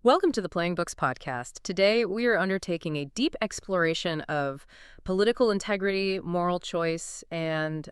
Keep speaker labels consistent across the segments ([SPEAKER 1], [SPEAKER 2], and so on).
[SPEAKER 1] Welcome to the Playing Books podcast. Today, we are undertaking a deep exploration of political integrity, moral choice, and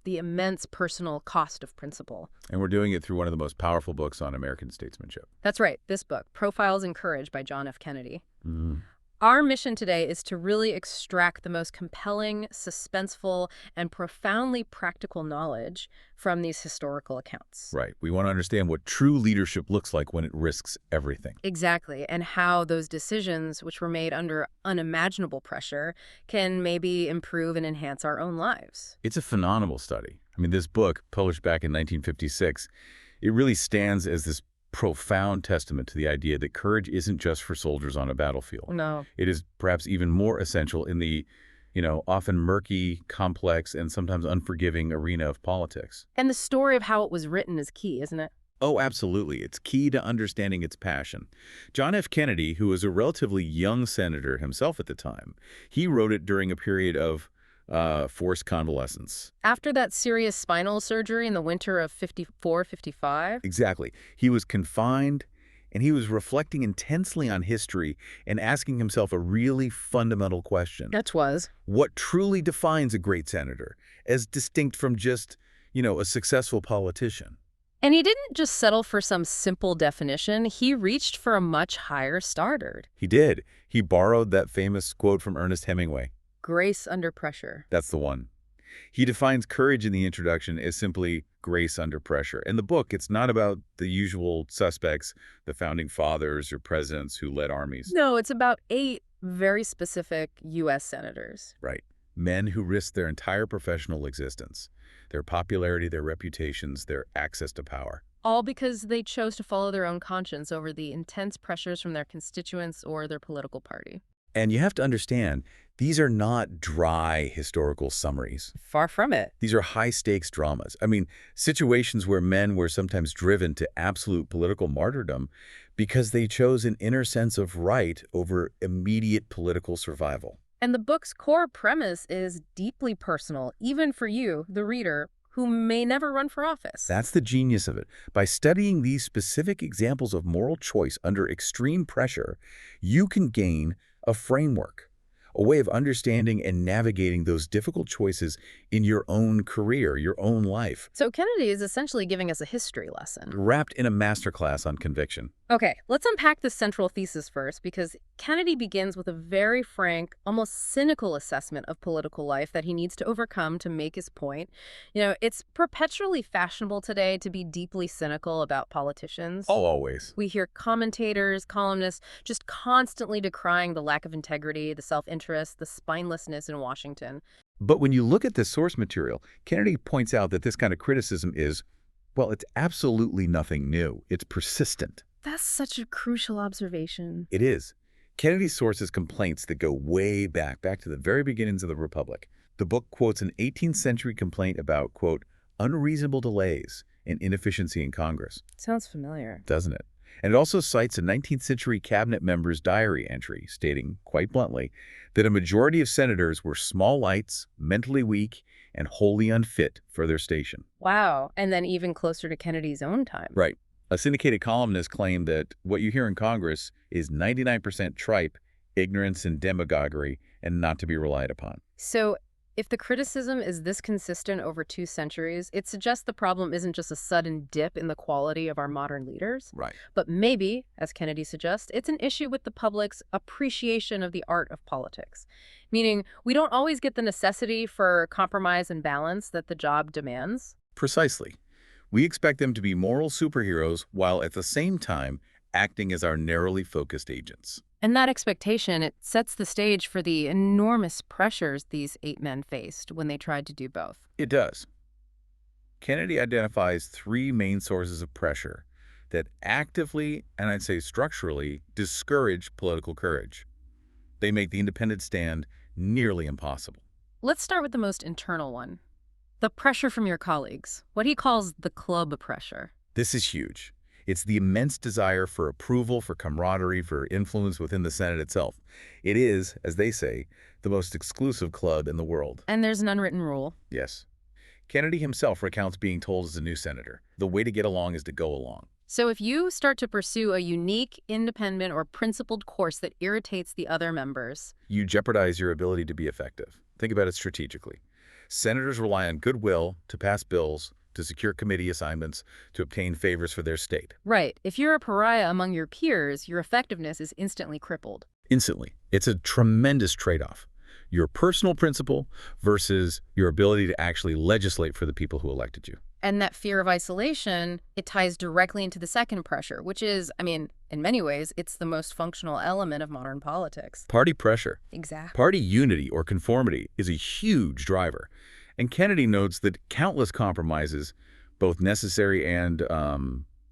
[SPEAKER 1] the immense personal cost of principle.
[SPEAKER 2] And we're doing it through one of the most powerful books on American statesmanship.
[SPEAKER 1] That's right, this book, Profiles in Courage by John F. Kennedy.
[SPEAKER 2] Mm.
[SPEAKER 1] Our mission today is to really extract the most compelling, suspenseful, and profoundly practical knowledge from these historical accounts.
[SPEAKER 2] Right. We want to understand what true leadership looks like when it risks everything.
[SPEAKER 1] Exactly, and how those decisions, which were made under unimaginable pressure, can maybe improve and enhance our own lives.
[SPEAKER 2] It's a phenomenal study. I mean, this book, published back in 1956, it really stands as this profound testament to the idea that courage isn't just for soldiers on a battlefield.
[SPEAKER 1] No.
[SPEAKER 2] It is perhaps even more essential in the, often murky, complex, and sometimes unforgiving arena of politics.
[SPEAKER 1] And the story of how it was written is key, isn't it?
[SPEAKER 2] Oh, absolutely. It's key to understanding its passion. John F. Kennedy, who was a relatively young senator himself at the time, he wrote it during a period of forced convalescence.
[SPEAKER 1] After that serious spinal surgery in the winter of 54, 55?
[SPEAKER 2] Exactly. He was confined, and he was reflecting intensely on history and asking himself a really fundamental question.
[SPEAKER 1] That was.
[SPEAKER 2] What truly defines a great senator, as distinct from just, a successful politician?
[SPEAKER 1] And he didn't just settle for some simple definition. He reached for a much higher standard.
[SPEAKER 2] He did. He borrowed that famous quote from Ernest Hemingway.
[SPEAKER 1] Grace under pressure.
[SPEAKER 2] That's the one. He defines courage in the introduction as simply grace under pressure. In the book, it's not about the usual suspects, the founding fathers or presidents who led armies.
[SPEAKER 1] No, it's about 8 very specific U.S. senators.
[SPEAKER 2] Right. Men who risked their entire professional existence, their popularity, their reputations, their access to power.
[SPEAKER 1] All because they chose to follow their own conscience over the intense pressures from their constituents or their political party.
[SPEAKER 2] And you have to understand, these are not dry historical summaries.
[SPEAKER 1] Far from it.
[SPEAKER 2] These are high-stakes dramas. I mean, situations where men were sometimes driven to absolute political martyrdom because they chose an inner sense of right over immediate political survival.
[SPEAKER 1] And the book's core premise is deeply personal, even for you, the reader, who may never run for office.
[SPEAKER 2] That's the genius of it. By studying these specific examples of moral choice under extreme pressure, you can gain a framework, a way of understanding and navigating those difficult choices in your own career, your own life.
[SPEAKER 1] So Kennedy is essentially giving us a history lesson.
[SPEAKER 2] Wrapped in a masterclass on conviction.
[SPEAKER 1] Okay, let's unpack the central thesis first, because Kennedy begins with a very frank, almost cynical assessment of political life that he needs to overcome to make his point. It's perpetually fashionable today to be deeply cynical about politicians.
[SPEAKER 2] Oh, always.
[SPEAKER 1] We hear commentators, columnists, just constantly decrying the lack of integrity, the self-interest, the spinelessness in Washington.
[SPEAKER 2] But when you look at the source material, Kennedy points out that this kind of criticism is, well, it's absolutely nothing new. It's persistent.
[SPEAKER 1] That's such a crucial observation.
[SPEAKER 2] It is. Kennedy sources complaints that go way back to the very beginnings of the Republic. The book quotes an 18th century complaint about, quote, unreasonable delays and inefficiency in Congress.
[SPEAKER 1] Sounds familiar.
[SPEAKER 2] Doesn't it? And it also cites a 19th century cabinet member's diary entry stating, quite bluntly, that a majority of senators were small lights, mentally weak, and wholly unfit for their station.
[SPEAKER 1] Wow. And then even closer to Kennedy's own time.
[SPEAKER 2] Right. A syndicated columnist claimed that what you hear in Congress is 99% tripe, ignorance, and demagoguery, and not to be relied upon.
[SPEAKER 1] So if the criticism is this consistent over 2 centuries, it suggests the problem isn't just a sudden dip in the quality of our modern leaders.
[SPEAKER 2] Right.
[SPEAKER 1] But maybe, as Kennedy suggests, it's an issue with the public's appreciation of the art of politics. Meaning, we don't always get the necessity for compromise and balance that the job demands.
[SPEAKER 2] Precisely. We expect them to be moral superheroes while at the same time acting as our narrowly focused agents.
[SPEAKER 1] And that expectation, it sets the stage for the enormous pressures these 8 men faced when they tried to do both.
[SPEAKER 2] It does. Kennedy identifies 3 main sources of pressure that actively, and I'd say structurally, discourage political courage. They make the independent stand nearly impossible.
[SPEAKER 1] Let's start with the most internal one. The pressure from your colleagues, what he calls the club pressure.
[SPEAKER 2] This is huge. It's the immense desire for approval, for camaraderie, for influence within the Senate itself. It is, as they say, the most exclusive club in the world.
[SPEAKER 1] And there's an unwritten rule.
[SPEAKER 2] Yes. Kennedy himself recounts being told as a new senator, the way to get along is to go along.
[SPEAKER 1] So if you start to pursue a unique, independent, or principled course that irritates the other members,
[SPEAKER 2] You jeopardize your ability to be effective. Think about it strategically. Senators rely on goodwill to pass bills, to secure committee assignments, to obtain favors for their state.
[SPEAKER 1] right, if you're a pariah among your peers, your effectiveness is instantly crippled.
[SPEAKER 2] Instantly. It's a tremendous trade-off. Your personal principle versus your ability to actually legislate for the people who elected you.
[SPEAKER 1] And that fear of isolation, it ties directly into the second pressure, which is, I mean, in many ways, it's the most functional element of modern politics.
[SPEAKER 2] Party pressure.
[SPEAKER 1] Exactly.
[SPEAKER 2] Party unity or conformity is a huge driver. And Kennedy notes that countless compromises, both necessary and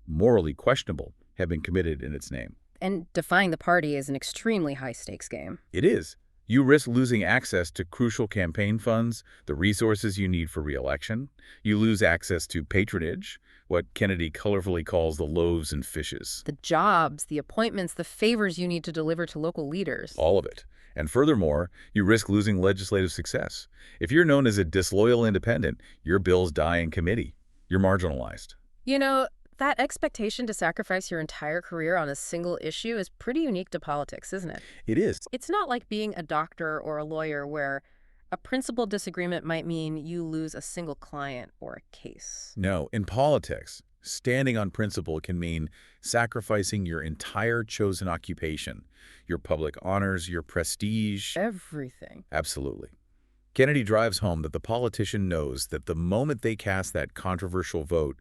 [SPEAKER 2] morally questionable, have been committed in its name.
[SPEAKER 1] And defying the party is an extremely high-stakes game.
[SPEAKER 2] It is. You risk losing access to crucial campaign funds, the resources you need for re-election. You lose access to patronage, what Kennedy colorfully calls the loaves and fishes.
[SPEAKER 1] The jobs, the appointments, the favors you need to deliver to local leaders.
[SPEAKER 2] All of it. And furthermore, you risk losing legislative success. If you're known as a disloyal independent, your bills die in committee. You're marginalized.
[SPEAKER 1] You know, that expectation to sacrifice your entire career on a single issue is pretty unique to politics, isn't it?
[SPEAKER 2] It is.
[SPEAKER 1] It's not like being a doctor or a lawyer where a principal disagreement might mean you lose a single client or a case.
[SPEAKER 2] No, in politics, standing on principle can mean sacrificing your entire chosen occupation, your public honors, your prestige.
[SPEAKER 1] Everything.
[SPEAKER 2] Absolutely. Kennedy drives home that the politician knows that the moment they cast that controversial vote,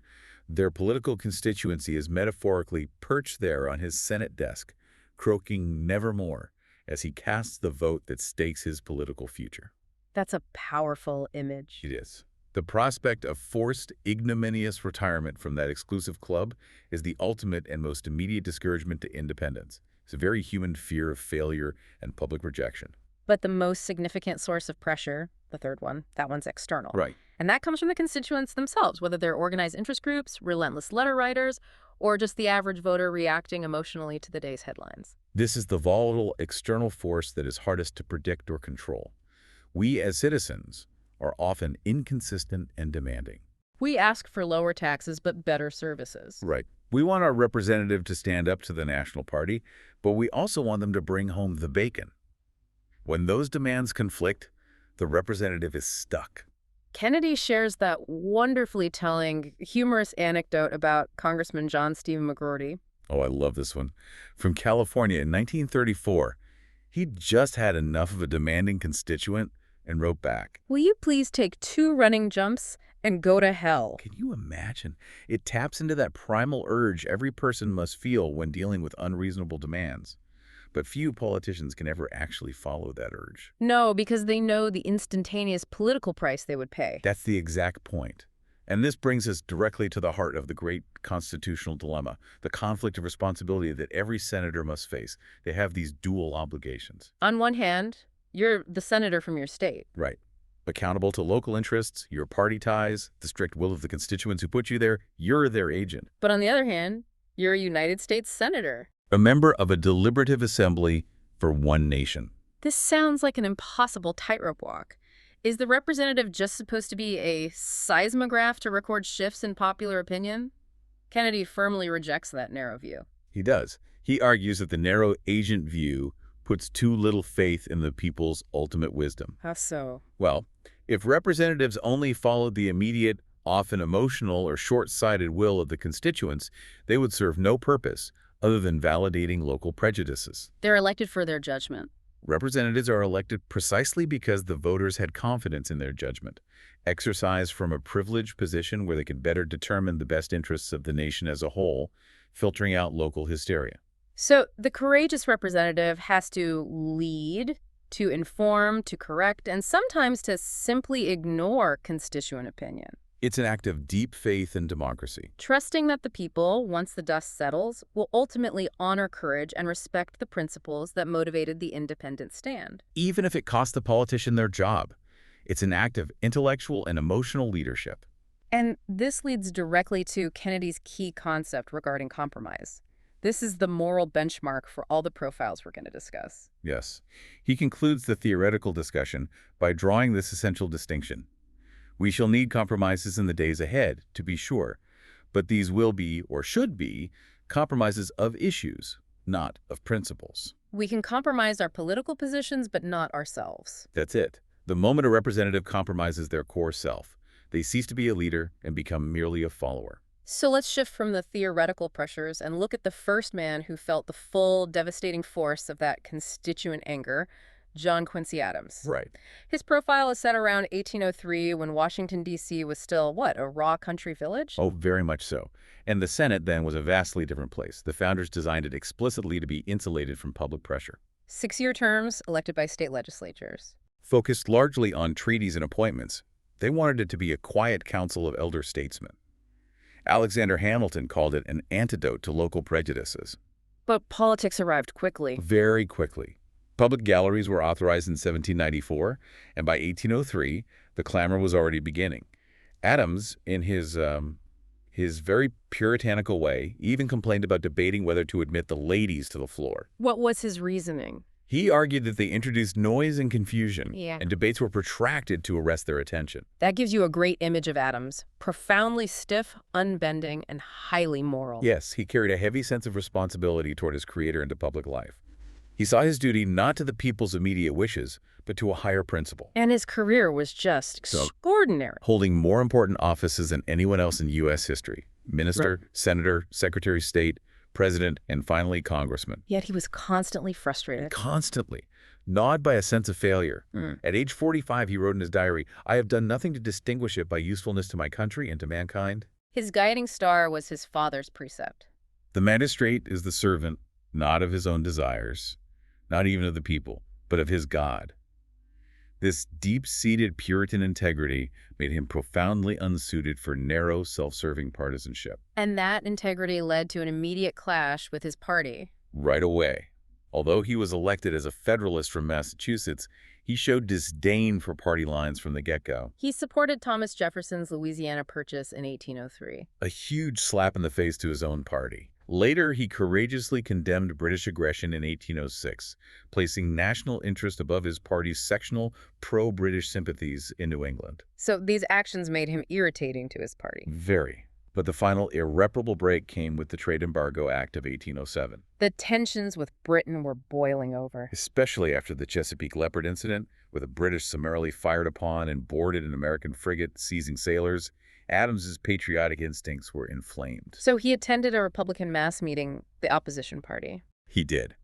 [SPEAKER 2] their political constituency is metaphorically perched there on his Senate desk, croaking nevermore as he casts the vote that stakes his political future.
[SPEAKER 1] That's a powerful image.
[SPEAKER 2] It is. The prospect of forced, ignominious retirement from that exclusive club is the ultimate and most immediate discouragement to independence. It's a very human fear of failure and public rejection.
[SPEAKER 1] But the most significant source of pressure, the third one, that one's external.
[SPEAKER 2] Right.
[SPEAKER 1] And that comes from the constituents themselves, whether they're organized interest groups, relentless letter writers, or just the average voter reacting emotionally to the day's headlines.
[SPEAKER 2] This is the volatile external force that is hardest to predict or control. We as citizens are often inconsistent and demanding.
[SPEAKER 1] We ask for lower taxes but better services.
[SPEAKER 2] Right. We want our representative to stand up to the national party, but we also want them to bring home the bacon. When those demands conflict, the representative is stuck.
[SPEAKER 1] Kennedy shares that wonderfully telling, humorous anecdote about Congressman John Stephen McGroarty.
[SPEAKER 2] Oh, I love this one. From California in 1934, he'd just had enough of a demanding constituent and wrote back,
[SPEAKER 1] Will you please take 2 running jumps and go to hell?
[SPEAKER 2] "Can you imagine? It taps into that primal urge every person must feel when dealing with unreasonable demands. But few politicians can ever actually follow that urge."
[SPEAKER 1] No, because they know the instantaneous political price they would pay.
[SPEAKER 2] That's the exact point. And this brings us directly to the heart of the great constitutional dilemma, the conflict of responsibility that every senator must face. They have these dual obligations.
[SPEAKER 1] On one hand, you're the senator from your state.
[SPEAKER 2] Right. Accountable to local interests, your party ties, the strict will of the constituents who put you there, you're their agent.
[SPEAKER 1] But on the other hand, you're a United States senator.
[SPEAKER 2] A member of a deliberative assembly for one nation.
[SPEAKER 1] This sounds like an impossible tightrope walk. Is the representative just supposed to be a seismograph to record shifts in popular opinion? Kennedy firmly rejects that narrow view.
[SPEAKER 2] He does. He argues that the narrow agent view puts too little faith in the people's ultimate wisdom.
[SPEAKER 1] How so?
[SPEAKER 2] Well, if representatives only followed the immediate, often emotional or short-sighted will of the constituents, they would serve no purpose other than validating local prejudices.
[SPEAKER 1] They're elected for their judgment.
[SPEAKER 2] Representatives are elected precisely because the voters had confidence in their judgment, exercised from a privileged position where they could better determine the best interests of the nation as a whole, filtering out local hysteria.
[SPEAKER 1] So the courageous representative has to lead, to inform, to correct, and sometimes to simply ignore constituent opinion.
[SPEAKER 2] It's an act of deep faith in democracy.
[SPEAKER 1] Trusting that the people, once the dust settles, will ultimately honor courage and respect the principles that motivated the independent stand.
[SPEAKER 2] Even if it costs the politician their job, it's an act of intellectual and emotional leadership.
[SPEAKER 1] And this leads directly to Kennedy's key concept regarding compromise. This is the moral benchmark for all the profiles we're going to discuss.
[SPEAKER 2] Yes. He concludes the theoretical discussion by drawing this essential distinction. We shall need compromises in the days ahead, to be sure, But these will be, or should be, compromises of issues, not of principles.
[SPEAKER 1] We can compromise our political positions, but not ourselves.
[SPEAKER 2] That's it. The moment a representative compromises their core self, they cease to be a leader and become merely a follower.
[SPEAKER 1] So let's shift from the theoretical pressures and look at the first man who felt the full, devastating force of that constituent anger, John Quincy Adams.
[SPEAKER 2] Right.
[SPEAKER 1] His profile is set around 1803 when Washington, D.C. was still, what, a raw country village?
[SPEAKER 2] Oh, very much so. And the Senate then was a vastly different place. The founders designed it explicitly to be insulated from public pressure.
[SPEAKER 1] 6-year terms elected by state legislatures.
[SPEAKER 2] Focused largely on treaties and appointments, they wanted it to be a quiet council of elder statesmen. Alexander Hamilton called it an antidote to local prejudices.
[SPEAKER 1] But politics arrived quickly.
[SPEAKER 2] Very quickly. Public galleries were authorized in 1794, and by 1803, the clamor was already beginning. Adams, in his very puritanical way, even complained about debating whether to admit the ladies to the floor.
[SPEAKER 1] What was his reasoning?
[SPEAKER 2] He argued that they introduced noise and confusion,
[SPEAKER 1] Yeah.
[SPEAKER 2] and debates were protracted to arrest their attention.
[SPEAKER 1] That gives you a great image of Adams. Profoundly stiff, unbending, and highly moral.
[SPEAKER 2] Yes, he carried a heavy sense of responsibility toward his creator into public life. He saw his duty not to the people's immediate wishes, but to a higher principle.
[SPEAKER 1] And his career was just extraordinary.
[SPEAKER 2] Holding more important offices than anyone else in U.S. history. Minister, senator, secretary of state, president, and finally congressman.
[SPEAKER 1] Yet he was constantly frustrated.
[SPEAKER 2] Constantly. Gnawed by a sense of failure. At age 45, he wrote in his diary, "I have done nothing to distinguish it by usefulness to my country and to mankind."
[SPEAKER 1] His guiding star was his father's precept.
[SPEAKER 2] The magistrate is the servant, not of his own desires, not even of the people, but of his God. This deep-seated Puritan integrity made him profoundly unsuited for narrow, self-serving partisanship.
[SPEAKER 1] And that integrity led to an immediate clash with his party.
[SPEAKER 2] Right away. Although he was elected as a Federalist from Massachusetts, he showed disdain for party lines from the get-go.
[SPEAKER 1] He supported Thomas Jefferson's Louisiana Purchase in 1803.
[SPEAKER 2] A huge slap in the face to his own party. Later, he courageously condemned British aggression in 1806, placing national interest above his party's sectional, pro-British sympathies in New England.
[SPEAKER 1] So these actions made him irritating to his party.
[SPEAKER 2] Very. But the final irreparable break came with the Trade Embargo Act of 1807.
[SPEAKER 1] The tensions with Britain were boiling over.
[SPEAKER 2] Especially after the Chesapeake Leopard incident, where the British summarily fired upon and boarded an American frigate, seizing sailors, Adams's patriotic instincts were inflamed.
[SPEAKER 1] So he attended a Republican mass meeting, the opposition party.
[SPEAKER 2] He did.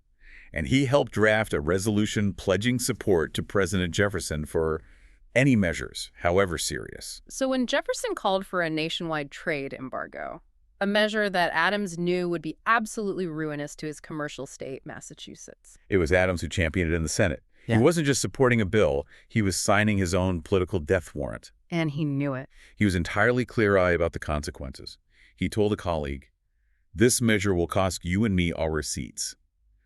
[SPEAKER 2] And he helped draft a resolution pledging support to President Jefferson for any measures, however serious.
[SPEAKER 1] So when Jefferson called for a nationwide trade embargo, a measure that Adams knew would be absolutely ruinous to his commercial state, Massachusetts.
[SPEAKER 2] It was Adams who championed it in the Senate.
[SPEAKER 1] Yeah.
[SPEAKER 2] He wasn't just supporting a bill, he was signing his own political death warrant.
[SPEAKER 1] And he knew it.
[SPEAKER 2] He was entirely clear-eyed about the consequences. He told a colleague, "This measure will cost you and me our seats,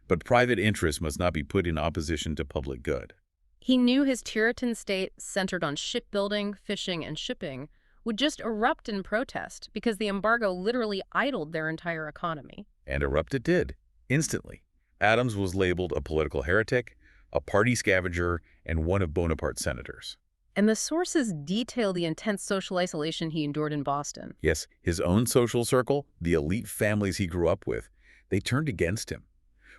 [SPEAKER 2] but private interest must not be put in opposition to public good."
[SPEAKER 1] He knew his Puritan state, centered on shipbuilding, fishing, and shipping, would just erupt in protest because the embargo literally idled their entire economy.
[SPEAKER 2] And erupt it did, instantly. Adams was labeled a political heretic, a party scavenger, and one of Bonaparte's senators.
[SPEAKER 1] And the sources detail the intense social isolation he endured in Boston.
[SPEAKER 2] Yes, his own social circle, the elite families he grew up with, they turned against him.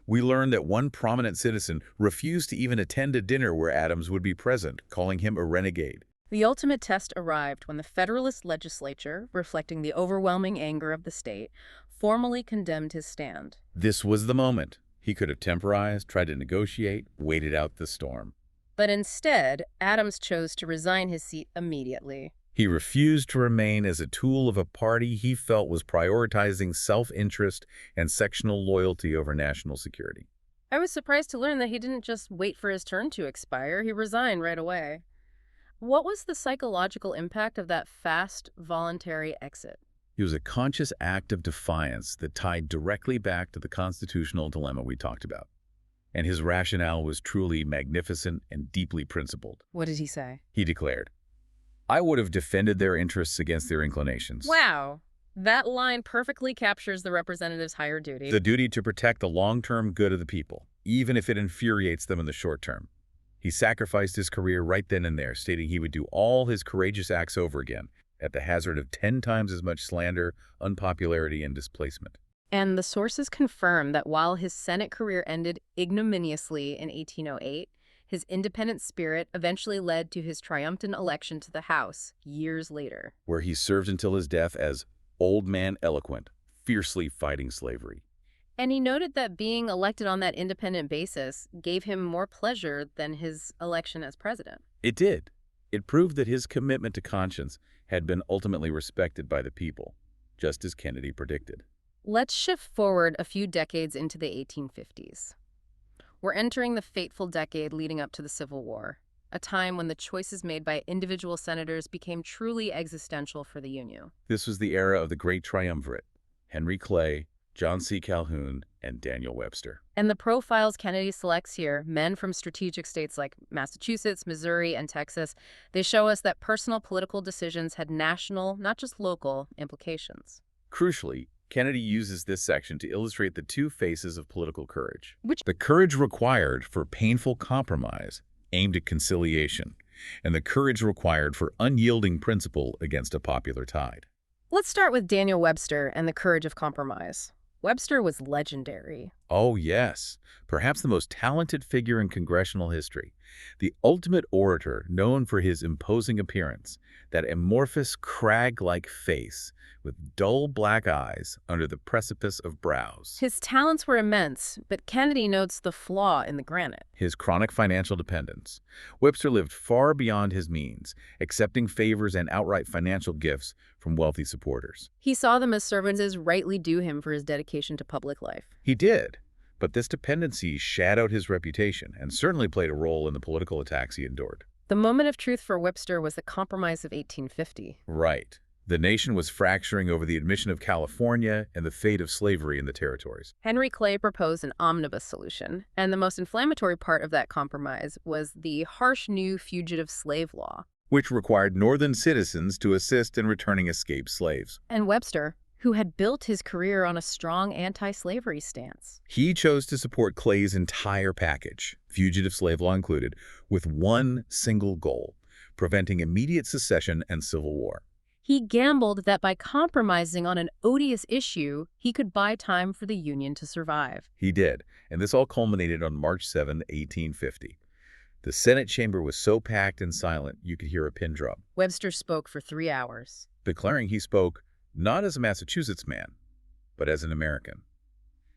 [SPEAKER 2] We learned that one prominent citizen refused to even attend a dinner where Adams would be present, calling him a renegade.
[SPEAKER 1] The ultimate test arrived when the Federalist legislature, reflecting the overwhelming anger of the state, formally condemned his stand.
[SPEAKER 2] This was the moment. He could have temporized, tried to negotiate, waited out the storm.
[SPEAKER 1] But instead, Adams chose to resign his seat immediately.
[SPEAKER 2] He refused to remain as a tool of a party he felt was prioritizing self-interest and sectional loyalty over national security.
[SPEAKER 1] I was surprised to learn that he didn't just wait for his turn to expire. He resigned right away. What was the psychological impact of that fast, voluntary exit?
[SPEAKER 2] It was a conscious act of defiance that tied directly back to the constitutional dilemma we talked about. And his rationale was truly magnificent and deeply principled.
[SPEAKER 1] What did he say?
[SPEAKER 2] He declared, "I would have defended their interests against their inclinations."
[SPEAKER 1] Wow. That line perfectly captures the representative's higher duty.
[SPEAKER 2] The duty to protect the long-term good of the people, even if it infuriates them in the short term. He sacrificed his career right then and there, stating he would do all his courageous acts over again, at the hazard of 10 times as much slander, unpopularity, and displacement.
[SPEAKER 1] And the sources confirm that while his Senate career ended ignominiously in 1808, his independent spirit eventually led to his triumphant election to the House years later.
[SPEAKER 2] Where he served until his death as Old Man Eloquent, fiercely fighting slavery.
[SPEAKER 1] And he noted that being elected on that independent basis gave him more pleasure than his election as president.
[SPEAKER 2] It did. It proved that his commitment to conscience had been ultimately respected by the people, just as Kennedy predicted.
[SPEAKER 1] Let's shift forward a few decades into the 1850s. We're entering the fateful decade leading up to the Civil War, a time when the choices made by individual senators became truly existential for the Union.
[SPEAKER 2] This was the era of the Great Triumvirate: Henry Clay, John C. Calhoun, and Daniel Webster.
[SPEAKER 1] And the profiles Kennedy selects here, men from strategic states like Massachusetts, Missouri, and Texas, they show us that personal political decisions had national, not just local, implications.
[SPEAKER 2] Crucially, Kennedy uses this section to illustrate the two faces of political courage.
[SPEAKER 1] Which
[SPEAKER 2] The courage required for painful compromise aimed at conciliation, and the courage required for unyielding principle against a popular tide.
[SPEAKER 1] Let's start with Daniel Webster and the courage of compromise. Webster was legendary.
[SPEAKER 2] Oh yes, perhaps the most talented figure in congressional history. The ultimate orator known for his imposing appearance, that amorphous crag-like face with dull black eyes under the precipice of brows.
[SPEAKER 1] His talents were immense, but Kennedy notes the flaw in the granite.
[SPEAKER 2] His chronic financial dependence. Webster lived far beyond his means, accepting favors and outright financial gifts from wealthy supporters.
[SPEAKER 1] He saw them as servants rightly due him for his dedication to public life.
[SPEAKER 2] He did, but this dependency shadowed his reputation and certainly played a role in the political attacks he endured.
[SPEAKER 1] The moment of truth for Webster was the Compromise of 1850.
[SPEAKER 2] Right. The nation was fracturing over the admission of California and the fate of slavery in the territories.
[SPEAKER 1] Henry Clay proposed an omnibus solution, and the most inflammatory part of that compromise was the harsh new fugitive slave law.
[SPEAKER 2] Which required Northern citizens to assist in returning escaped slaves.
[SPEAKER 1] And Webster, who had built his career on a strong anti-slavery stance.
[SPEAKER 2] He chose to support Clay's entire package, fugitive slave law included, with one single goal: preventing immediate secession and civil war.
[SPEAKER 1] He gambled that by compromising on an odious issue, he could buy time for the Union to survive.
[SPEAKER 2] He did, and this all culminated on March 7, 1850. The Senate chamber was so packed and silent you could hear a pin drop.
[SPEAKER 1] Webster spoke for 3 hours.
[SPEAKER 2] Declaring he spoke not as a Massachusetts man, but as an American.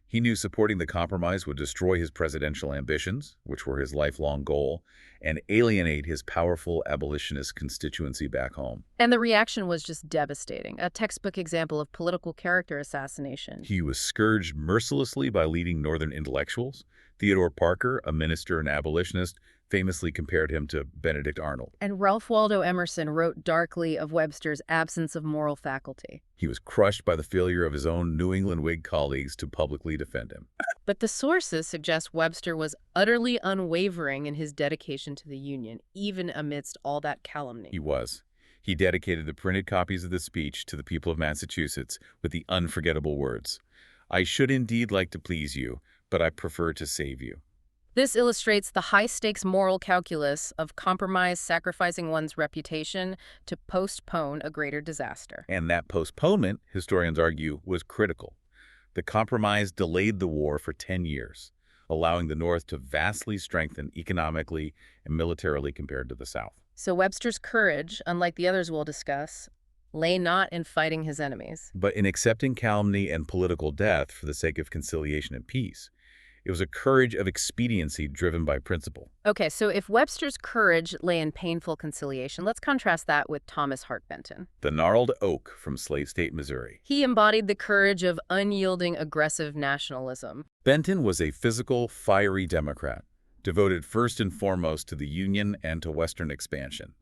[SPEAKER 2] He knew supporting the compromise would destroy his presidential ambitions, which were his lifelong goal, and alienate his powerful abolitionist constituency back home.
[SPEAKER 1] And the reaction was just devastating, a textbook example of political character assassination.
[SPEAKER 2] He was scourged mercilessly by leading Northern intellectuals. Theodore Parker, a minister and abolitionist, famously compared him to Benedict Arnold.
[SPEAKER 1] And Ralph Waldo Emerson wrote darkly of Webster's absence of moral faculty.
[SPEAKER 2] He was crushed by the failure of his own New England Whig colleagues to publicly defend him.
[SPEAKER 1] But the sources suggest Webster was utterly unwavering in his dedication to the Union, even amidst all that calumny.
[SPEAKER 2] He was. He dedicated the printed copies of the speech to the people of Massachusetts with the unforgettable words, "I should indeed like to please you, but I prefer to save you."
[SPEAKER 1] This illustrates the high-stakes moral calculus of compromise sacrificing one's reputation to postpone a greater disaster.
[SPEAKER 2] And that postponement, historians argue, was critical. The compromise delayed the war for 10 years, allowing the North to vastly strengthen economically and militarily compared to the South.
[SPEAKER 1] So Webster's courage, unlike the others we'll discuss, lay not in fighting his enemies,
[SPEAKER 2] but in accepting calumny and political death for the sake of conciliation and peace. It was a courage of expediency driven by principle.
[SPEAKER 1] Okay, so if Webster's courage lay in painful conciliation, let's contrast that with Thomas Hart Benton.
[SPEAKER 2] The gnarled oak from Slave State, Missouri.
[SPEAKER 1] He embodied the courage of unyielding, aggressive nationalism.
[SPEAKER 2] Benton was a physical, fiery Democrat, devoted first and foremost to the Union and to Western expansion.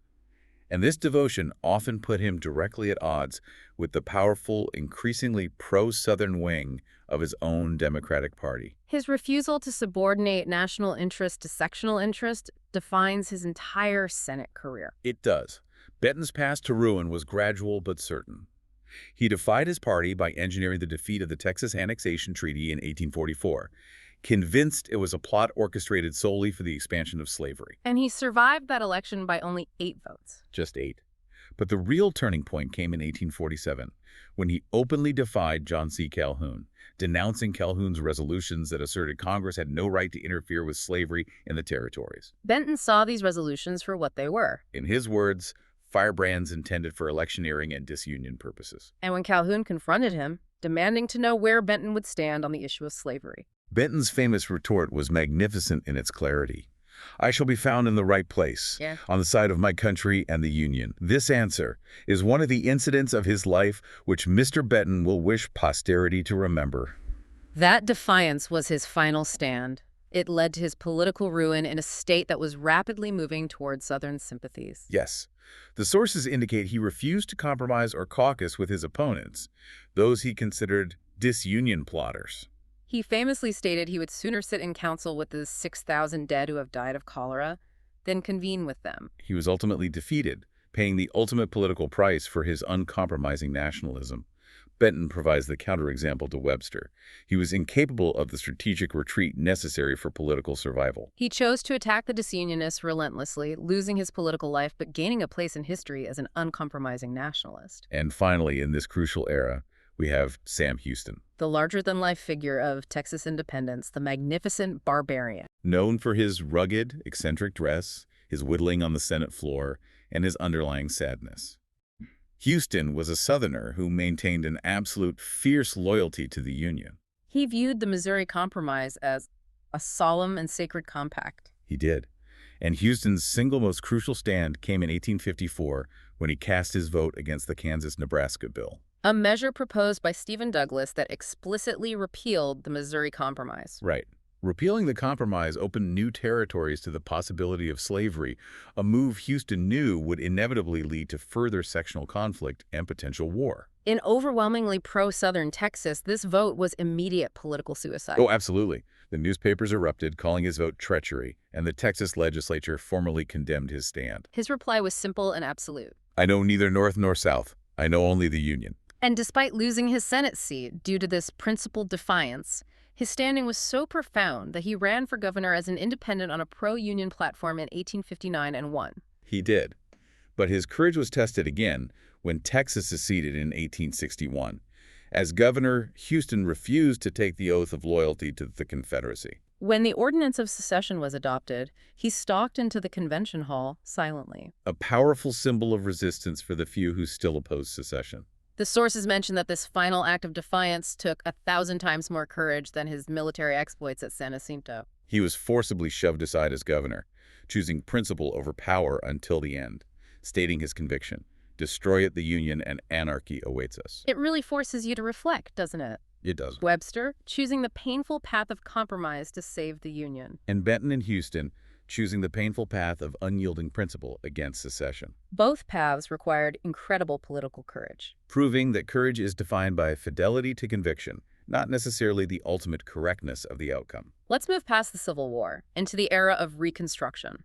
[SPEAKER 2] And this devotion often put him directly at odds with the powerful, increasingly pro-Southern wing of his own Democratic Party.
[SPEAKER 1] His refusal to subordinate national interest to sectional interest defines his entire Senate career.
[SPEAKER 2] It does. Benton's path to ruin was gradual but certain. He defied his party by engineering the defeat of the Texas Annexation Treaty in 1844, convinced it was a plot orchestrated solely for the expansion of slavery.
[SPEAKER 1] And he survived that election by only 8 votes.
[SPEAKER 2] Just 8. But the real turning point came in 1847, when he openly defied John C. Calhoun, denouncing Calhoun's resolutions that asserted Congress had no right to interfere with slavery in the territories.
[SPEAKER 1] Benton saw these resolutions for what they were.
[SPEAKER 2] In his words, firebrands intended for electioneering and disunion purposes.
[SPEAKER 1] And when Calhoun confronted him, demanding to know where Benton would stand on the issue of slavery.
[SPEAKER 2] Benton's famous retort was magnificent in its clarity. I shall be found in the right place,
[SPEAKER 1] Yeah.
[SPEAKER 2] on the side of my country and the Union. This answer is one of the incidents of his life which Mr. Benton will wish posterity to remember.
[SPEAKER 1] That defiance was his final stand. It led to his political ruin in a state that was rapidly moving toward Southern sympathies.
[SPEAKER 2] Yes, the sources indicate he refused to compromise or caucus with his opponents, those he considered disunion plotters.
[SPEAKER 1] He famously stated he would sooner sit in council with the 6,000 dead who have died of cholera than convene with them.
[SPEAKER 2] He was ultimately defeated, paying the ultimate political price for his uncompromising nationalism. Benton provides the counterexample to Webster. He was incapable of the strategic retreat necessary for political survival.
[SPEAKER 1] He chose to attack the disunionists relentlessly, losing his political life but gaining a place in history as an uncompromising nationalist.
[SPEAKER 2] And finally, in this crucial era, we have Sam Houston.
[SPEAKER 1] The larger-than-life figure of Texas independence, the magnificent barbarian.
[SPEAKER 2] Known for his rugged, eccentric dress, his whittling on the Senate floor, and his underlying sadness. Houston was a Southerner who maintained an absolute fierce loyalty to the Union.
[SPEAKER 1] He viewed the Missouri Compromise as a solemn and sacred compact.
[SPEAKER 2] He did. And Houston's single most crucial stand came in 1854 when he cast his vote against the Kansas-Nebraska bill.
[SPEAKER 1] A measure proposed by Stephen Douglas that explicitly repealed the Missouri Compromise.
[SPEAKER 2] Right. Repealing the compromise opened new territories to the possibility of slavery, a move Houston knew would inevitably lead to further sectional conflict and potential war.
[SPEAKER 1] In overwhelmingly pro-Southern Texas, this vote was immediate political suicide.
[SPEAKER 2] Oh, absolutely. The newspapers erupted, calling his vote treachery, and the Texas legislature formally condemned his stand.
[SPEAKER 1] His reply was simple and absolute.
[SPEAKER 2] I know neither North nor South. I know only the Union.
[SPEAKER 1] And despite losing his Senate seat due to this principled defiance, his standing was so profound that he ran for governor as an independent on a pro-union platform in 1859 and won.
[SPEAKER 2] He did. But his courage was tested again when Texas seceded in 1861. As governor, Houston refused to take the oath of loyalty to the Confederacy.
[SPEAKER 1] When the Ordinance of Secession was adopted, he stalked into the convention hall silently.
[SPEAKER 2] A powerful symbol of resistance for the few who still opposed secession.
[SPEAKER 1] The sources mention that this final act of defiance took 1,000 times more courage than his military exploits at San Jacinto.
[SPEAKER 2] He was forcibly shoved aside as governor, choosing principle over power until the end, stating his conviction, destroy it the Union and anarchy awaits us.
[SPEAKER 1] It really forces you to reflect, doesn't it?
[SPEAKER 2] It does.
[SPEAKER 1] Webster, choosing the painful path of compromise to save the Union.
[SPEAKER 2] And Benton and Houston, choosing the painful path of unyielding principle against secession.
[SPEAKER 1] Both paths required incredible political courage.
[SPEAKER 2] Proving that courage is defined by fidelity to conviction, not necessarily the ultimate correctness of the outcome.
[SPEAKER 1] Let's move past the Civil War into the era of Reconstruction,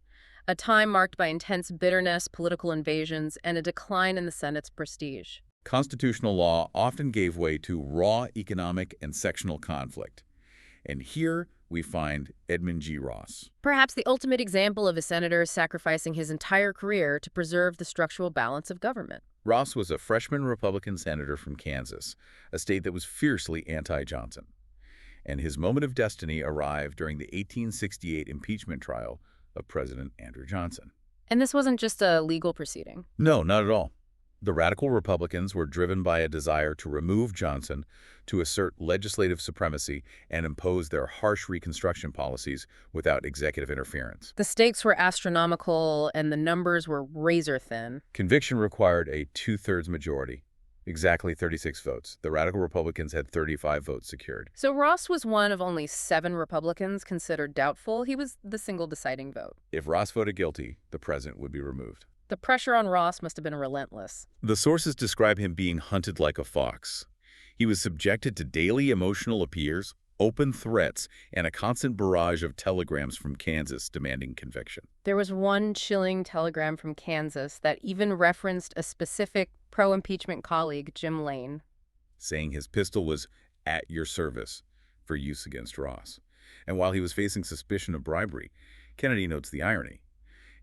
[SPEAKER 1] a time marked by intense bitterness, political invasions, and a decline in the Senate's prestige.
[SPEAKER 2] Constitutional law often gave way to raw economic and sectional conflict. And here we find Edmund G. Ross.
[SPEAKER 1] Perhaps the ultimate example of a senator sacrificing his entire career to preserve the structural balance of government.
[SPEAKER 2] Ross was a freshman Republican senator from Kansas, a state that was fiercely anti-Johnson. And his moment of destiny arrived during the 1868 impeachment trial of President Andrew Johnson.
[SPEAKER 1] And this wasn't just a legal proceeding.
[SPEAKER 2] No, not at all. The radical Republicans were driven by a desire to remove Johnson, to assert legislative supremacy, and impose their harsh Reconstruction policies without executive interference.
[SPEAKER 1] The stakes were astronomical, and the numbers were razor-thin.
[SPEAKER 2] Conviction required a two-thirds majority, exactly 36 votes. The radical Republicans had 35 votes secured.
[SPEAKER 1] So Ross was one of only 7 Republicans considered doubtful. He was the single deciding vote.
[SPEAKER 2] If Ross voted guilty, the president would be removed.
[SPEAKER 1] The pressure on Ross must have been relentless.
[SPEAKER 2] The sources describe him being hunted like a fox. He was subjected to daily emotional appeals, open threats, and a constant barrage of telegrams from Kansas demanding conviction.
[SPEAKER 1] There was one chilling telegram from Kansas that even referenced a specific pro-impeachment colleague, Jim Lane,
[SPEAKER 2] saying his pistol was at your service for use against Ross. And while he was facing suspicion of bribery, Kennedy notes the irony.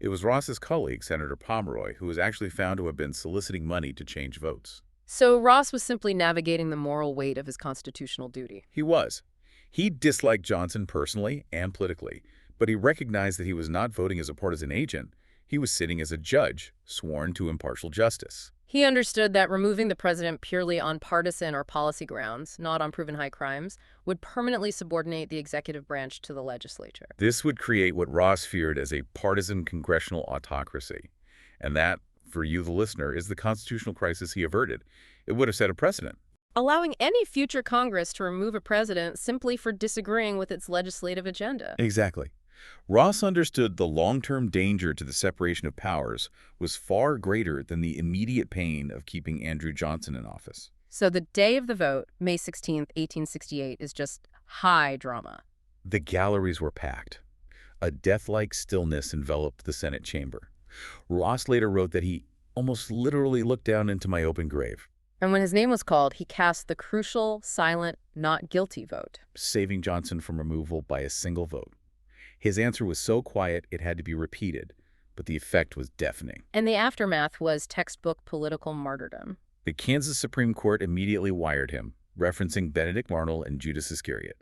[SPEAKER 2] It was Ross's colleague, Senator Pomeroy, who was actually found to have been soliciting money to change votes.
[SPEAKER 1] So Ross was simply navigating the moral weight of his constitutional duty.
[SPEAKER 2] He was. He disliked Johnson personally and politically, but he recognized that he was not voting as a partisan agent. He was sitting as a judge, sworn to impartial justice.
[SPEAKER 1] He understood that removing the president purely on partisan or policy grounds, not on proven high crimes, would permanently subordinate the executive branch to the legislature.
[SPEAKER 2] This would create what Ross feared as a partisan congressional autocracy. And that, for you, the listener, is the constitutional crisis he averted. It would have set a precedent.
[SPEAKER 1] Allowing any future Congress to remove a president simply for disagreeing with its legislative agenda.
[SPEAKER 2] Exactly. Ross understood the long-term danger to the separation of powers was far greater than the immediate pain of keeping Andrew Johnson in office.
[SPEAKER 1] So the day of the vote, May 16th, 1868, is just high drama.
[SPEAKER 2] The galleries were packed. A death-like stillness enveloped the Senate chamber. Ross later wrote that he almost literally looked down into my open grave,
[SPEAKER 1] And when his name was called, he cast the crucial, silent, not guilty vote.
[SPEAKER 2] saving Johnson from removal by a single vote. His answer was so quiet it had to be repeated, but the effect was deafening.
[SPEAKER 1] And the aftermath was textbook political martyrdom.
[SPEAKER 2] The Kansas Supreme Court immediately wired him, referencing Benedict Arnold and Judas Iscariot.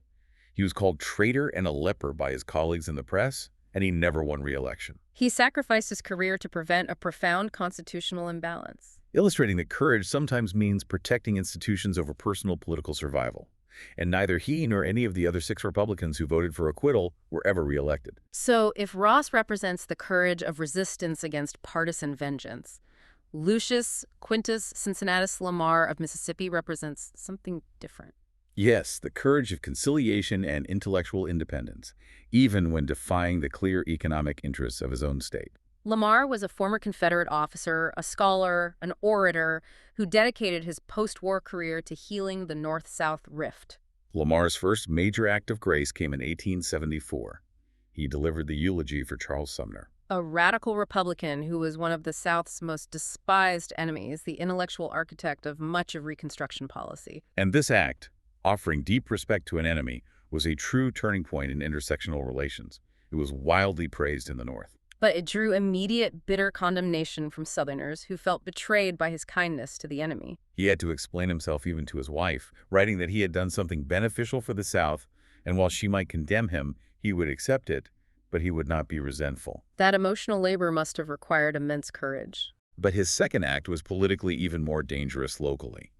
[SPEAKER 2] He was called traitor and a leper by his colleagues in the press, and he never won re-election,
[SPEAKER 1] He sacrificed his career to prevent a profound constitutional imbalance.
[SPEAKER 2] illustrating that courage sometimes means protecting institutions over personal political survival. And neither he nor any of the other 6 Republicans who voted for acquittal were ever reelected.
[SPEAKER 1] So if Ross represents the courage of resistance against partisan vengeance, Lucius Quintus Cincinnatus Lamar of Mississippi represents something different.
[SPEAKER 2] Yes, the courage of conciliation and intellectual independence, even when defying the clear economic interests of his own state.
[SPEAKER 1] Lamar was a former Confederate officer, a scholar, an orator, who dedicated his post-war career to healing the North-South rift.
[SPEAKER 2] Lamar's first major act of grace came in 1874. He delivered the eulogy for Charles Sumner.
[SPEAKER 1] A radical Republican who was one of the South's most despised enemies, the intellectual architect of much of Reconstruction policy.
[SPEAKER 2] And this act, offering deep respect to an enemy, was a true turning point in intersectional relations. It was wildly praised in the North.
[SPEAKER 1] But it drew immediate, bitter condemnation from Southerners who felt betrayed by his kindness to the enemy.
[SPEAKER 2] He had to explain himself even to his wife, writing that he had done something beneficial for the South, and while she might condemn him, he would accept it, but he would not be resentful.
[SPEAKER 1] That emotional labor must have required immense courage.
[SPEAKER 2] But his second act was politically even more dangerous locally.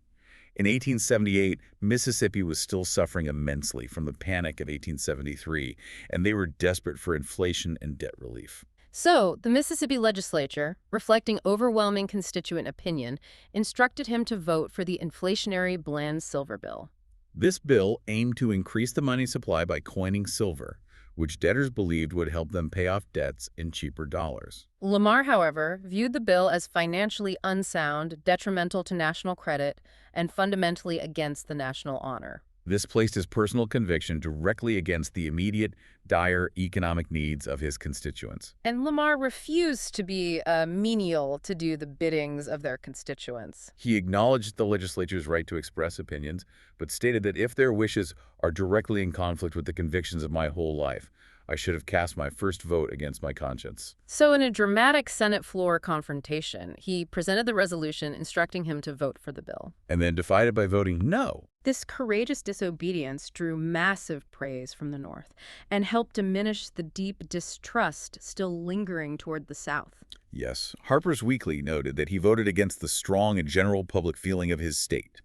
[SPEAKER 2] In 1878, Mississippi was still suffering immensely from the panic of 1873, and they were desperate for inflation and debt relief.
[SPEAKER 1] So, the Mississippi legislature, reflecting overwhelming constituent opinion, instructed him to vote for the inflationary Bland Silver Bill.
[SPEAKER 2] This bill aimed to increase the money supply by coining silver, which debtors believed would help them pay off debts in cheaper dollars.
[SPEAKER 1] Lamar, however, viewed the bill as financially unsound, detrimental to national credit, and fundamentally against the national honor.
[SPEAKER 2] This placed his personal conviction directly against the immediate, dire economic needs of his constituents.
[SPEAKER 1] And Lamar refused to be a menial to do the biddings of their constituents.
[SPEAKER 2] He acknowledged the legislature's right to express opinions, but stated that if their wishes are directly in conflict with the convictions of my whole life, I should have cast my first vote against my conscience.
[SPEAKER 1] So in a dramatic Senate floor confrontation, he presented the resolution instructing him to vote for the bill.
[SPEAKER 2] And then defied it by voting no.
[SPEAKER 1] This courageous disobedience drew massive praise from the North and helped diminish the deep distrust still lingering toward the South.
[SPEAKER 2] Yes, Harper's Weekly noted that he voted against the strong and general public feeling of his state,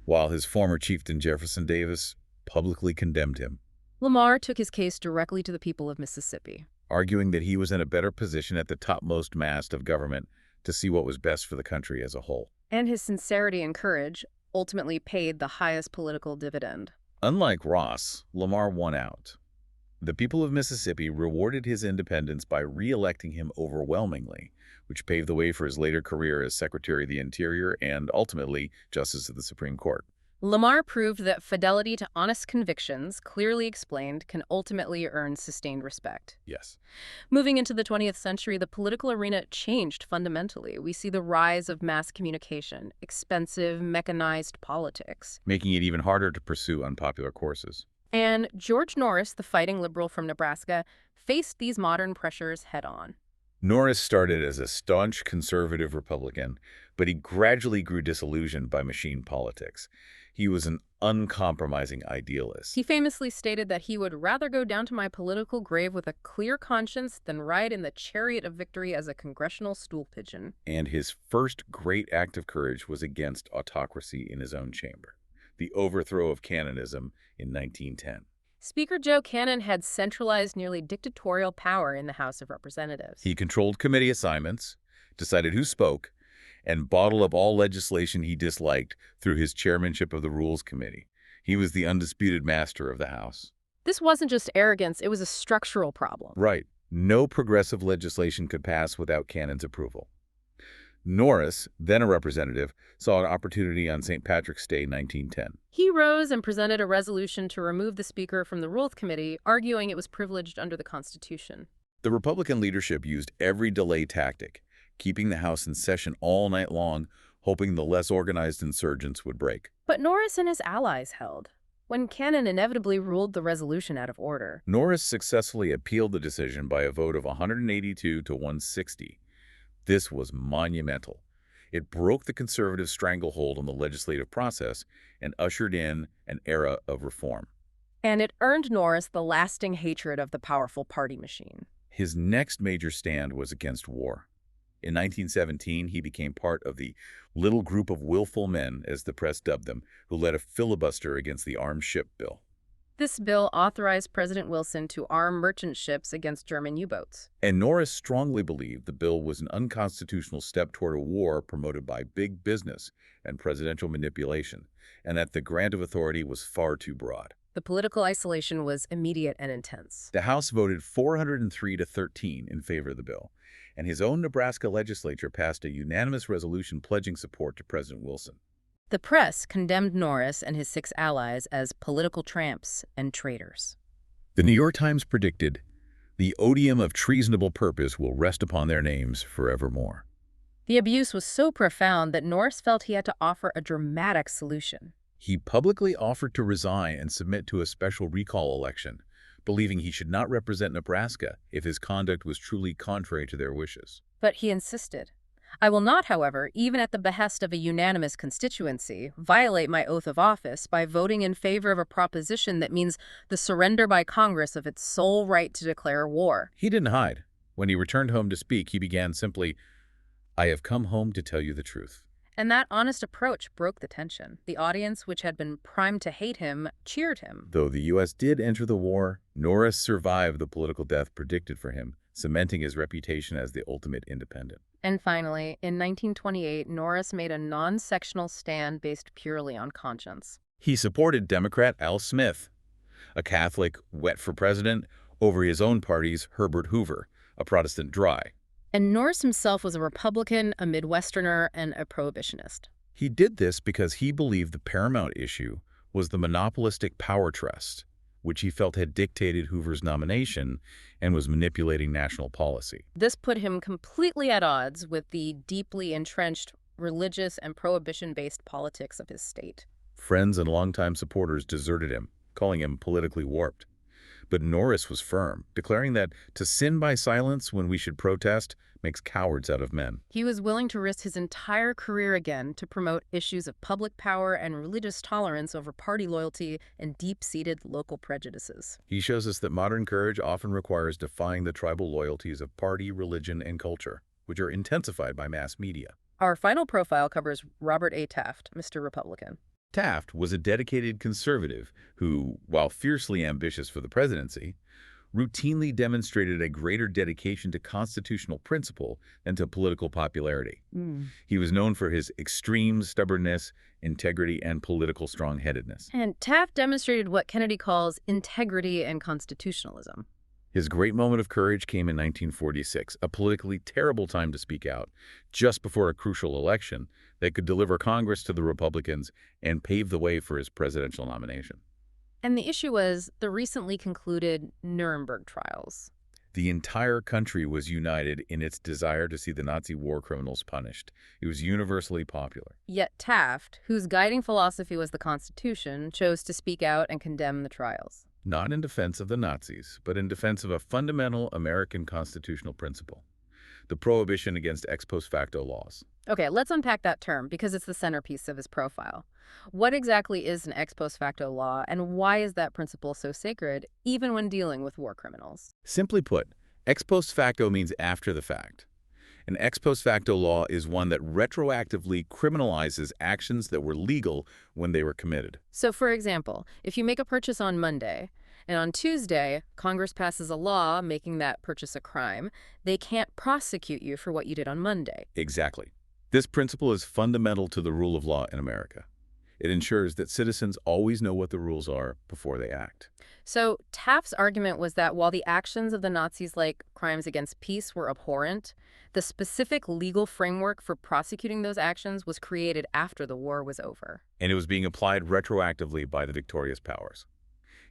[SPEAKER 2] while his former chieftain Jefferson Davis publicly condemned him,
[SPEAKER 1] Lamar took his case directly to the people of Mississippi.
[SPEAKER 2] arguing that he was in a better position at the topmost mast of government to see what was best for the country as a whole.
[SPEAKER 1] And his sincerity and courage ultimately paid the highest political dividend.
[SPEAKER 2] Unlike Ross, Lamar won out. The people of Mississippi rewarded his independence by re-electing him overwhelmingly, which paved the way for his later career as Secretary of the Interior and, ultimately, Justice of the Supreme Court.
[SPEAKER 1] Lamar proved that fidelity to honest convictions, clearly explained, can ultimately earn sustained respect.
[SPEAKER 2] Yes.
[SPEAKER 1] Moving into the 20th century, the political arena changed fundamentally. We see the rise of mass communication, expensive, mechanized politics.
[SPEAKER 2] Making it even harder to pursue unpopular courses.
[SPEAKER 1] And George Norris, the fighting liberal from Nebraska, faced these modern pressures head-on.
[SPEAKER 2] Norris started as a staunch conservative Republican, but he gradually grew disillusioned by machine politics. He was an uncompromising idealist,
[SPEAKER 1] He famously stated that he would rather go down to my political grave with a clear conscience than ride in the chariot of victory as a congressional stool pigeon.
[SPEAKER 2] and his first great act of courage was against autocracy in his own chamber, the overthrow of canonism in 1910.
[SPEAKER 1] Speaker Joe Cannon had centralized nearly dictatorial power in the House of Representatives.
[SPEAKER 2] He controlled committee assignments, decided who spoke, and bottled up all legislation he disliked through his chairmanship of the Rules Committee. He was the undisputed master of the House.
[SPEAKER 1] This wasn't just arrogance, it was a structural problem.
[SPEAKER 2] Right. No progressive legislation could pass without Cannon's approval. Norris, then a representative, saw an opportunity on St. Patrick's Day 1910.
[SPEAKER 1] He rose and presented a resolution to remove the Speaker from the Rules Committee, arguing it was privileged under the Constitution.
[SPEAKER 2] The Republican leadership used every delay tactic, keeping the House in session all night long, hoping the less organized insurgents would break.
[SPEAKER 1] But Norris and his allies held, when Cannon inevitably ruled the resolution out of order.
[SPEAKER 2] Norris successfully appealed the decision by a vote of 182 to 160. This was monumental. It broke the conservative stranglehold on the legislative process and ushered in an era of reform.
[SPEAKER 1] And it earned Norris the lasting hatred of the powerful party machine.
[SPEAKER 2] His next major stand was against war. In 1917, he became part of the little group of willful men, as the press dubbed them, who led a filibuster against the Armed Ship Bill.
[SPEAKER 1] This bill authorized President Wilson to arm merchant ships against German U-boats.
[SPEAKER 2] And Norris strongly believed the bill was an unconstitutional step toward a war promoted by big business and presidential manipulation, and that the grant of authority was far too broad.
[SPEAKER 1] The political isolation was immediate and intense.
[SPEAKER 2] The House voted 403 to 13 in favor of the bill, and his own Nebraska legislature passed a unanimous resolution pledging support to President Wilson.
[SPEAKER 1] The press condemned Norris and his 6 allies as political tramps and traitors.
[SPEAKER 2] The New York Times predicted, "The odium of treasonable purpose will rest upon their names forevermore."
[SPEAKER 1] The abuse was so profound that Norris felt he had to offer a dramatic solution.
[SPEAKER 2] He publicly offered to resign and submit to a special recall election, believing he should not represent Nebraska if his conduct was truly contrary to their wishes.
[SPEAKER 1] But he insisted. I will not, however, even at the behest of a unanimous constituency, violate my oath of office by voting in favor of a proposition that means the surrender by Congress of its sole right to declare war.
[SPEAKER 2] He didn't hide. When he returned home to speak, he began simply, "I have come home to tell you the truth."
[SPEAKER 1] And that honest approach broke the tension. The audience, which had been primed to hate him, cheered him.
[SPEAKER 2] Though the U.S. did enter the war, Norris survived the political death predicted for him, cementing his reputation as the ultimate independent.
[SPEAKER 1] And finally, in 1928, Norris made a non-sectional stand based purely on conscience.
[SPEAKER 2] He supported Democrat Al Smith, a Catholic wet for president, over his own party's Herbert Hoover, a Protestant dry.
[SPEAKER 1] And Norris himself was a Republican, a Midwesterner, and a prohibitionist.
[SPEAKER 2] He did this because he believed the paramount issue was the monopolistic power trust, which he felt had dictated Hoover's nomination and was manipulating national policy.
[SPEAKER 1] This put him completely at odds with the deeply entrenched religious and prohibition-based politics of his state.
[SPEAKER 2] Friends and longtime supporters deserted him, calling him politically warped. But Norris was firm, declaring that to sin by silence when we should protest makes cowards out of men.
[SPEAKER 1] He was willing to risk his entire career again to promote issues of public power and religious tolerance over party loyalty and deep-seated local prejudices.
[SPEAKER 2] He shows us that modern courage often requires defying the tribal loyalties of party, religion, and culture, which are intensified by mass media.
[SPEAKER 1] Our final profile covers Robert A. Taft, Mr. Republican.
[SPEAKER 2] Taft was a dedicated conservative who, while fiercely ambitious for the presidency, routinely demonstrated a greater dedication to constitutional principle than to political popularity. He was known for his extreme stubbornness, integrity, and political strong-headedness.
[SPEAKER 1] And Taft demonstrated what Kennedy calls integrity and constitutionalism.
[SPEAKER 2] His great moment of courage came in 1946, a politically terrible time to speak out, just before a crucial election that could deliver Congress to the Republicans and pave the way for his presidential nomination.
[SPEAKER 1] And the issue was the recently concluded Nuremberg trials.
[SPEAKER 2] The entire country was united in its desire to see the Nazi war criminals punished. It was universally popular.
[SPEAKER 1] Yet Taft, whose guiding philosophy was the Constitution, chose to speak out and condemn the trials.
[SPEAKER 2] Not in defense of the Nazis, but in defense of a fundamental American constitutional principle. the prohibition against ex post facto laws.
[SPEAKER 1] Okay, let's unpack that term because it's the centerpiece of his profile. What exactly is an ex post facto law, and why is that principle so sacred, even when dealing with war criminals?
[SPEAKER 2] Simply put, ex post facto means after the fact. An ex post facto law is one that retroactively criminalizes actions that were legal when they were committed.
[SPEAKER 1] So, for example, if you make a purchase on Monday, and on Tuesday, Congress passes a law making that purchase a crime, they can't prosecute you for what you did on Monday.
[SPEAKER 2] Exactly. This principle is fundamental to the rule of law in America. It ensures that citizens always know what the rules are before they act.
[SPEAKER 1] So, Taft's argument was that while the actions of the Nazis, like crimes against peace, were abhorrent, the specific legal framework for prosecuting those actions was created after the war was over.
[SPEAKER 2] And it was being applied retroactively by the victorious powers.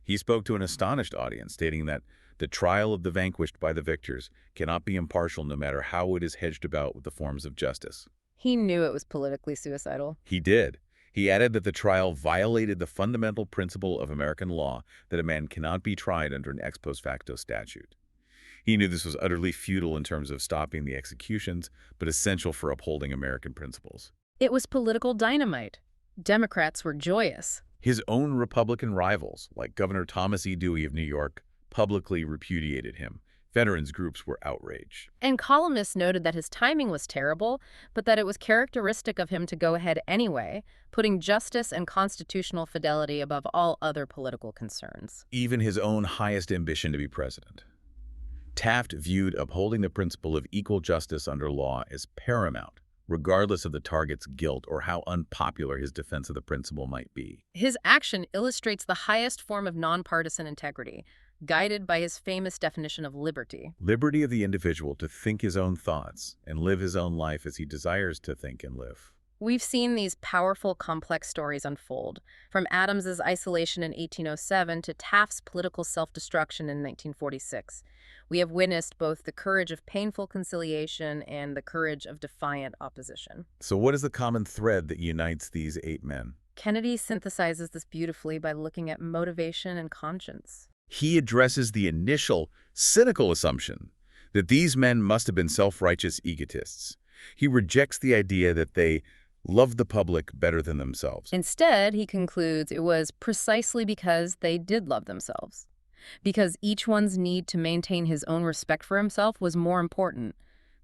[SPEAKER 2] He spoke to an astonished audience, stating that the trial of the vanquished by the victors cannot be impartial no matter how it is hedged about with the forms of justice.
[SPEAKER 1] He knew it was politically suicidal.
[SPEAKER 2] He did. He added that the trial violated the fundamental principle of American law that a man cannot be tried under an ex post facto statute. He knew this was utterly futile in terms of stopping the executions, but essential for upholding American principles.
[SPEAKER 1] It was political dynamite. Democrats were joyous.
[SPEAKER 2] His own Republican rivals, like Governor Thomas E. Dewey of New York, publicly repudiated him. Veterans groups were outraged.
[SPEAKER 1] And columnists noted that his timing was terrible, but that it was characteristic of him to go ahead anyway, putting justice and constitutional fidelity above all other political concerns.
[SPEAKER 2] Even his own highest ambition to be president. Taft viewed upholding the principle of equal justice under law as paramount, regardless of the target's guilt or how unpopular his defense of the principle might be.
[SPEAKER 1] His action illustrates the highest form of nonpartisan integrity, guided by his famous definition of liberty.
[SPEAKER 2] Liberty of the individual to think his own thoughts and live his own life as he desires to think and live.
[SPEAKER 1] We've seen these powerful, complex stories unfold, from Adams's isolation in 1807 to Taft's political self-destruction in 1946. We have witnessed both the courage of painful conciliation and the courage of defiant opposition.
[SPEAKER 2] So what is the common thread that unites these 8 men?
[SPEAKER 1] Kennedy synthesizes this beautifully by looking at motivation and conscience.
[SPEAKER 2] He addresses the initial, cynical assumption that these men must have been self-righteous egotists. He rejects the idea that they loved the public better than themselves.
[SPEAKER 1] Instead, he concludes it was precisely because they did love themselves. Because each one's need to maintain his own respect for himself was more important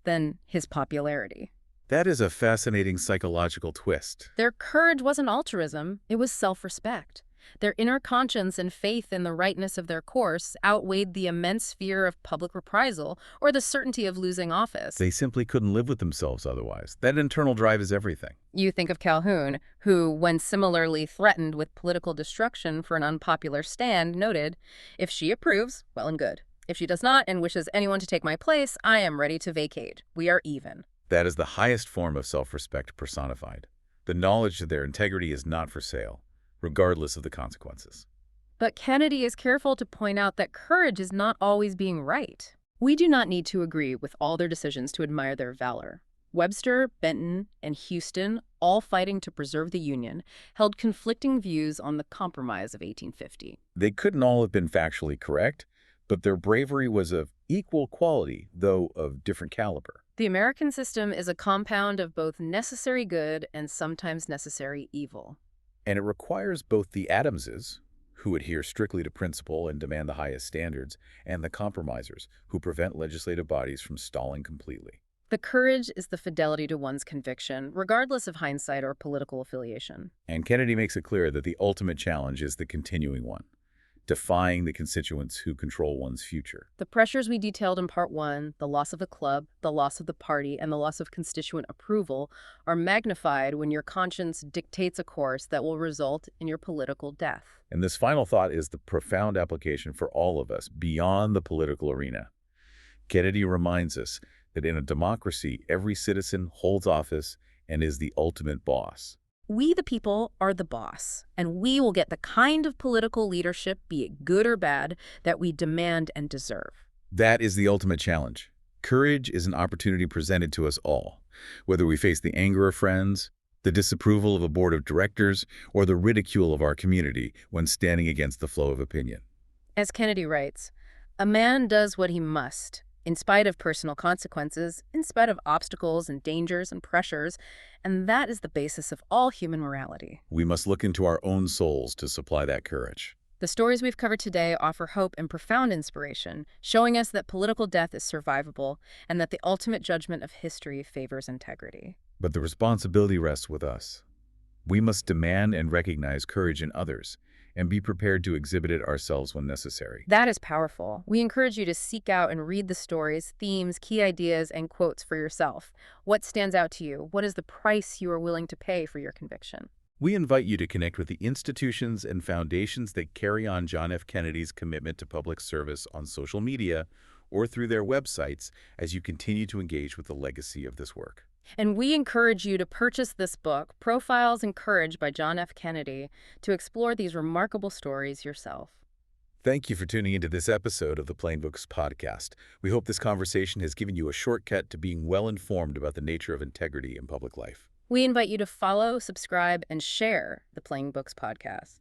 [SPEAKER 1] than his popularity.
[SPEAKER 2] That is a fascinating psychological twist.
[SPEAKER 1] Their courage wasn't altruism, it was self-respect. Their inner conscience and faith in the rightness of their course outweighed the immense fear of public reprisal or the certainty of losing office.
[SPEAKER 2] They simply couldn't live with themselves otherwise. That internal drive is everything.
[SPEAKER 1] You think of Calhoun, who, when similarly threatened with political destruction for an unpopular stand, noted, "If she approves, well and good. If she does not and wishes anyone to take my place, I am ready to vacate. We are even."
[SPEAKER 2] That is the highest form of self-respect personified. The knowledge that their integrity is not for sale, regardless of the consequences.
[SPEAKER 1] But Kennedy is careful to point out that courage is not always being right. We do not need to agree with all their decisions to admire their valor. Webster, Benton, and Houston, all fighting to preserve the Union, held conflicting views on the Compromise of 1850.
[SPEAKER 2] They couldn't all have been factually correct, but their bravery was of equal quality, though of different caliber.
[SPEAKER 1] The American system is a compound of both necessary good and sometimes necessary evil.
[SPEAKER 2] And it requires both the Adamses, who adhere strictly to principle and demand the highest standards, and the compromisers, who prevent legislative bodies from stalling completely.
[SPEAKER 1] The courage is the fidelity to one's conviction, regardless of hindsight or political affiliation.
[SPEAKER 2] And Kennedy makes it clear that the ultimate challenge is the continuing one, defying the constituents who control one's future.
[SPEAKER 1] The pressures we detailed in Part 1, the loss of the club, the loss of the party, and the loss of constituent approval, are magnified when your conscience dictates a course that will result in your political death.
[SPEAKER 2] And this final thought is the profound application for all of us beyond the political arena. Kennedy reminds us that in a democracy, every citizen holds office and is the ultimate boss.
[SPEAKER 1] We, the people, are the boss, and we will get the kind of political leadership, be it good or bad, that we demand and deserve.
[SPEAKER 2] That is the ultimate challenge. Courage is an opportunity presented to us all, whether we face the anger of friends, the disapproval of a board of directors, or the ridicule of our community when standing against the flow of opinion.
[SPEAKER 1] As Kennedy writes, "A man does what he must, in spite of personal consequences, in spite of obstacles and dangers and pressures, and that is the basis of all human morality.
[SPEAKER 2] We must look into our own souls to supply that courage.
[SPEAKER 1] The stories we've covered today offer hope and profound inspiration, showing us that political death is survivable and that the ultimate judgment of history favors integrity.
[SPEAKER 2] But the responsibility rests with us. We must demand and recognize courage in others and be prepared to exhibit it ourselves when necessary.
[SPEAKER 1] That is powerful. We encourage you to seek out and read the stories, themes, key ideas, and quotes for yourself. What stands out to you? What is the price you are willing to pay for your conviction?
[SPEAKER 2] We invite you to connect with the institutions and foundations that carry on John F. Kennedy's commitment to public service on social media or through their websites as you continue to engage with the legacy of this work.
[SPEAKER 1] And we encourage you to purchase this book, Profiles in Courage by John F. Kennedy, to explore these remarkable stories yourself.
[SPEAKER 2] Thank you for tuning into this episode of the Plain Books Podcast. We hope this conversation has given you a shortcut to being well-informed about the nature of integrity in public life.
[SPEAKER 1] We invite you to follow, subscribe, and share the Playing Books Podcast.